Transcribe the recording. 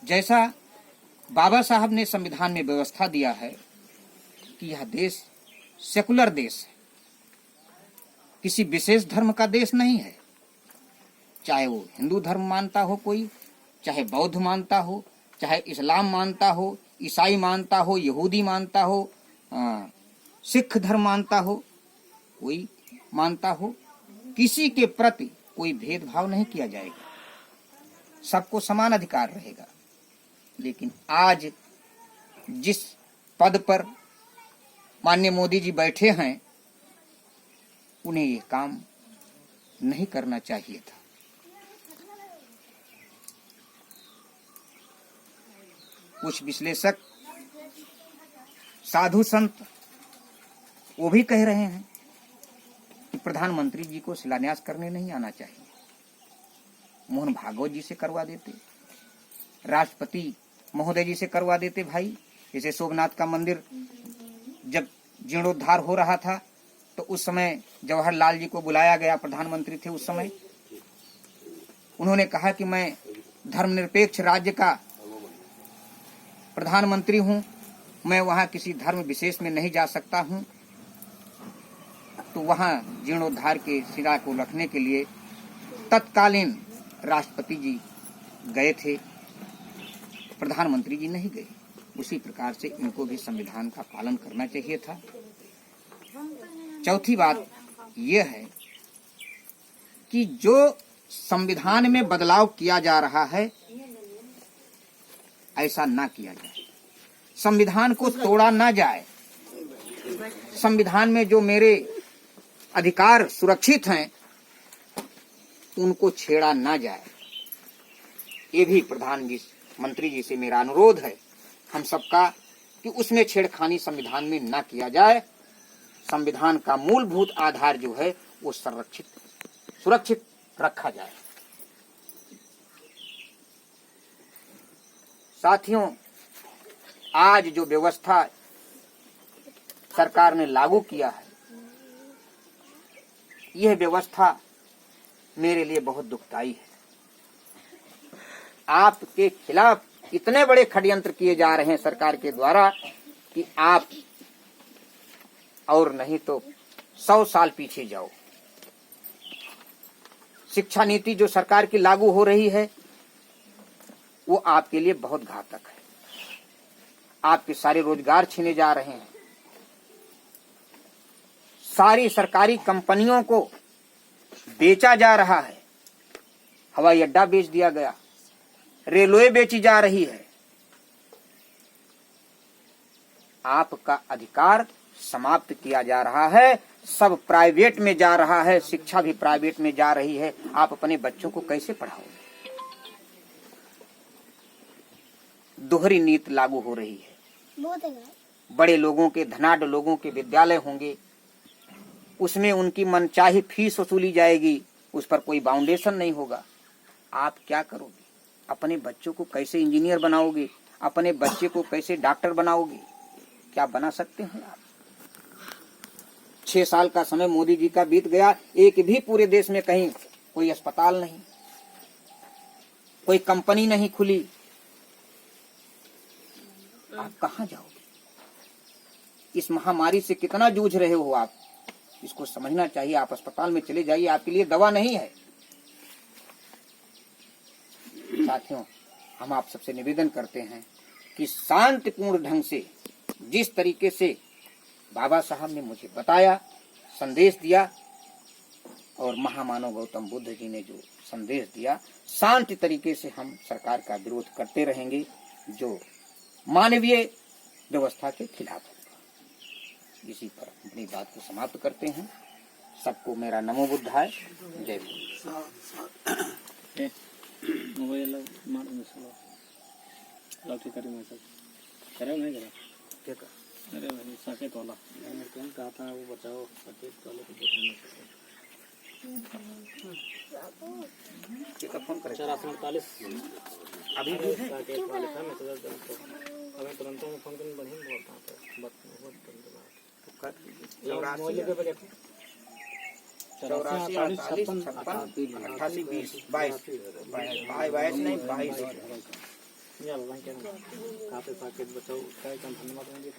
जैसा बाबा साहब ने संविधान में व्यवस्था दिया है कि यह देश सेकुलर देश है, किसी विशेष धर्म का देश नहीं है। चाहे वो हिंदू धर्म मानता हो कोई, चाहे बौद्ध मानता हो, चाहे इस्लाम मानता हो, ईसाई मानता हो, यहूदी मानता हो, सिख धर्म मानता हो, कोई मानता हो, किसी के प्रति कोई भेदभाव नहीं किया जाएगा, सबको समान अधिकार रहेगा। लेकिन आज जिस पद पर माननीय मोदी जी बैठे हैं, उन्हें ये काम नहीं करना चाहिए था। कुछ विश्लेषक, साधु संत वो भी कह रहे हैं कि प्रधानमंत्री जी को शिलान्यास करने नहीं आना चाहिए, मोहन भागवत जी से करवा देते, राष्ट्रपति महोदय जी से करवा देते। भाई जैसे सोमनाथ का मंदिर जब जीर्णोद्धार हो रहा था तो उस समय जवाहरलाल जी को बुलाया गया, प्रधानमंत्री थे उस समय। उन्होंने कहा कि मैं धर्मनिरपेक्ष राज्य का प्रधानमंत्री हूं, मैं वहां किसी धर्म विशेष में नहीं जा सकता हूं। तो वहां जीर्णोद्धार के शिला को रखने के लिए तत्कालीन राष्ट्रपति जी गए थे, प्रधानमंत्री जी नहीं गए। उसी प्रकार से इनको भी संविधान का पालन करना चाहिए था। चौथी बात यह है कि जो संविधान में बदलाव किया जा रहा है, ऐसा ना किया जाए, संविधान को तोड़ा ना जाए, संविधान में जो मेरे अधिकार सुरक्षित हैं उनको छेड़ा ना जाए। ये भी प्रधानमंत्री जी से मेरा अनुरोध है हम सबका कि उसमें छेड़खानी संविधान में ना किया जाए। संविधान का मूलभूत आधार जो है वो सुरक्षित रखा जाए। साथियों, आज जो व्यवस्था सरकार ने लागू किया है, यह व्यवस्था मेरे लिए बहुत दुखदाई है। आपके खिलाफ इतने बड़े षड्यंत्र किए जा रहे हैं सरकार के द्वारा कि आप और नहीं तो 100 साल पीछे जाओ। शिक्षा नीति जो सरकार की लागू हो रही है वो आपके लिए बहुत घातक है। आपके सारे रोजगार छीने जा रहे हैं। सारी सरकारी कंपनियों को बेचा जा रहा है। हवाई अड्डा बेच दिया गया, रेलवे बेची जा रही है। आपका अधिकार समाप्त किया जा रहा है, सब प्राइवेट में जा रहा है, शिक्षा भी प्राइवेट में जा रही है। आप अपने बच्चों को कैसे पढ़ाओगे? दोहरी नीति लागू हो रही है। बड़े लोगों के, धनाढ्य लोगों के विद्यालय होंगे, उसमें उनकी मनचाही फीस वसूली जाएगी, उस पर कोई बाउंडेशन नहीं होगा। आप क्या करोगे? अपने बच्चों को कैसे इंजीनियर बनाओगे? अपने बच्चे को कैसे डॉक्टर बनाओगे? क्या बना सकते हैं आप? 6 साल का समय मोदी जी का बीत गया, एक भी पूरे देश में कहीं कोई अस्पताल नहीं, कोई कंपनी नहीं खुली। आप कहां जाओगे? इस महामारी से कितना जूझ रहे हो आप, इसको समझना चाहिए। आप अस्पताल में चले जाइए, आपके लिए दवा नहीं है। साथियों, हम आप सबसे निवेदन करते हैं कि शांतिपूर्ण ढंग से, जिस तरीके से बाबा साहब ने मुझे बताया, संदेश दिया, और महामानव गौतम बुद्ध जी ने जो संदेश दिया, शांति तरीके से हम सरकार का विरोध करते रहेंगे जो मानवीय व्यवस्था के खिलाफ होगा। इसी पर अपनी बात को समाप्त करते हैं। सबको मेरा नमो बुद्धाय, जय मोबाइल मार मसाला लाठी करी मसाला करे नहीं करा क्या कर? अरे भाई साकेत वाला मैंने कौन कहा था वो बचाओ, साकेत वाले को देखने का फोन करें। 48 अभी भी है साकेत वाले था मैसेज तो हमें तुरंत में फोन करने बढ़िया बोलता था। बहुत मोबाइल पे बजा 84 48 56 88 20 22 22 नहीं 22 या बाबा क्या खाते साकेत बचाओ काय काम धन्यवाद होंगे